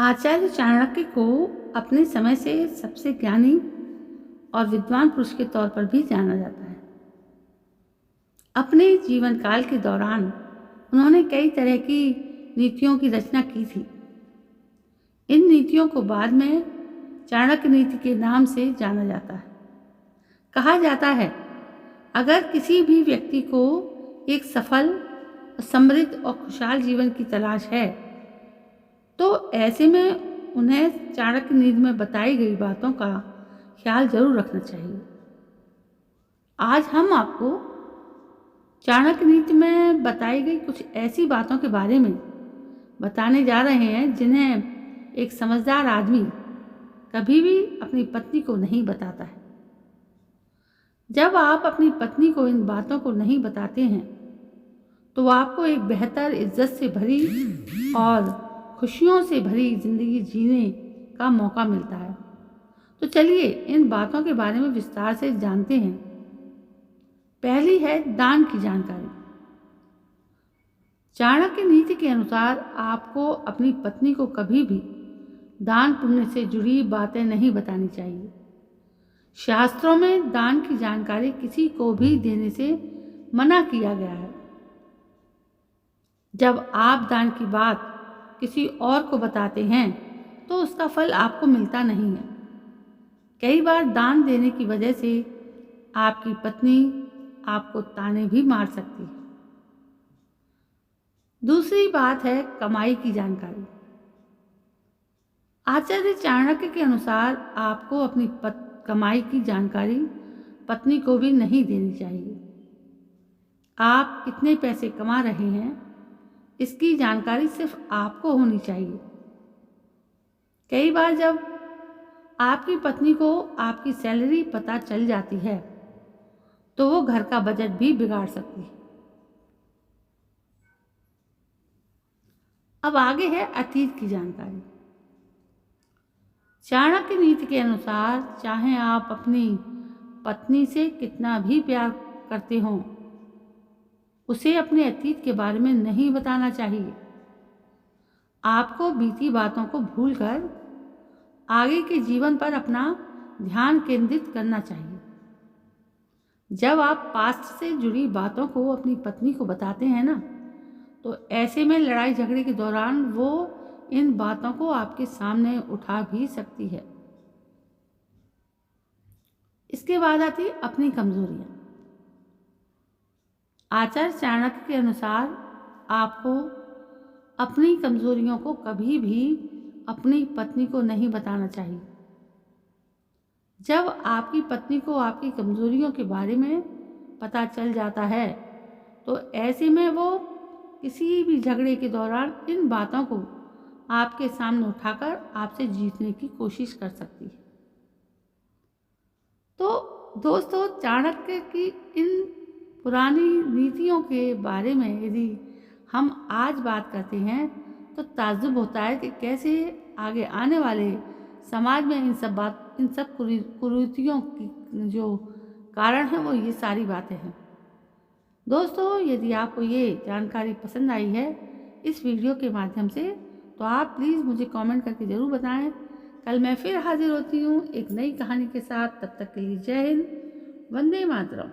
आचार्य चाणक्य को अपने समय से सबसे ज्ञानी और विद्वान पुरुष के तौर पर भी जाना जाता है। अपने जीवन काल के दौरान उन्होंने कई तरह की नीतियों की रचना की थी। इन नीतियों को बाद में चाणक्य नीति के नाम से जाना जाता है। कहा जाता है, अगर किसी भी व्यक्ति को एक सफल, समृद्ध और खुशहाल जीवन की तलाश है तो ऐसे में उन्हें चाणक्य नीति में बताई गई बातों का ख्याल जरूर रखना चाहिए। आज हम आपको चाणक्य नीति में बताई गई कुछ ऐसी बातों के बारे में बताने जा रहे हैं जिन्हें एक समझदार आदमी कभी भी अपनी पत्नी को नहीं बताता है। जब आप अपनी पत्नी को इन बातों को नहीं बताते हैं तो आपको एक बेहतर, इज्जत से भरी और खुशियों से भरी जिंदगी जीने का मौका मिलता है। तो चलिए इन बातों के बारे में विस्तार से जानते हैं। पहली है दान की जानकारी। चाणक्य नीति के अनुसार आपको अपनी पत्नी को कभी भी दान पुण्य से जुड़ी बातें नहीं बतानी चाहिए। शास्त्रों में दान की जानकारी किसी को भी देने से मना किया गया है। जब आप दान की बात किसी और को बताते हैं तो उसका फल आपको मिलता नहीं है। कई बार दान देने की वजह से आपकी पत्नी आपको ताने भी मार सकती है। दूसरी बात है कमाई की जानकारी। आचार्य चाणक्य के अनुसार आपको अपनी कमाई की जानकारी पत्नी को भी नहीं देनी चाहिए। आप कितने पैसे कमा रहे हैं इसकी जानकारी सिर्फ आपको होनी चाहिए। कई बार जब आपकी पत्नी को आपकी सैलरी पता चल जाती है तो वो घर का बजट भी बिगाड़ सकती है। अब आगे है अतीत की जानकारी। चाणक्य नीति के अनुसार चाहे आप अपनी पत्नी से कितना भी प्यार करते हों, उसे अपने अतीत के बारे में नहीं बताना चाहिए। आपको बीती बातों को भूलकर आगे के जीवन पर अपना ध्यान केंद्रित करना चाहिए। जब आप पास्ट से जुड़ी बातों को अपनी पत्नी को बताते हैं ना, तो ऐसे में लड़ाई झगड़े के दौरान वो इन बातों को आपके सामने उठा भी सकती है। इसके बाद आती अपनी कमजोरियां। आचार्य चाणक्य के अनुसार आपको अपनी कमजोरियों को कभी भी अपनी पत्नी को नहीं बताना चाहिए। जब आपकी पत्नी को आपकी कमजोरियों के बारे में पता चल जाता है तो ऐसे में वो किसी भी झगड़े के दौरान इन बातों को आपके सामने उठाकर आपसे जीतने की कोशिश कर सकती है। तो दोस्तों, चाणक्य की इन पुरानी नीतियों के बारे में यदि हम आज बात करते हैं तो ताज्जुब होता है कि कैसे आगे आने वाले समाज में इन सब कुरीतियों की जो कारण है वो ये सारी बातें हैं। दोस्तों, यदि आपको ये जानकारी पसंद आई है इस वीडियो के माध्यम से तो आप प्लीज़ मुझे कमेंट करके ज़रूर बताएं। कल मैं फिर हाजिर होती हूँ एक नई कहानी के साथ। तब तक के लिए जय हिंद, वंदे मातरम।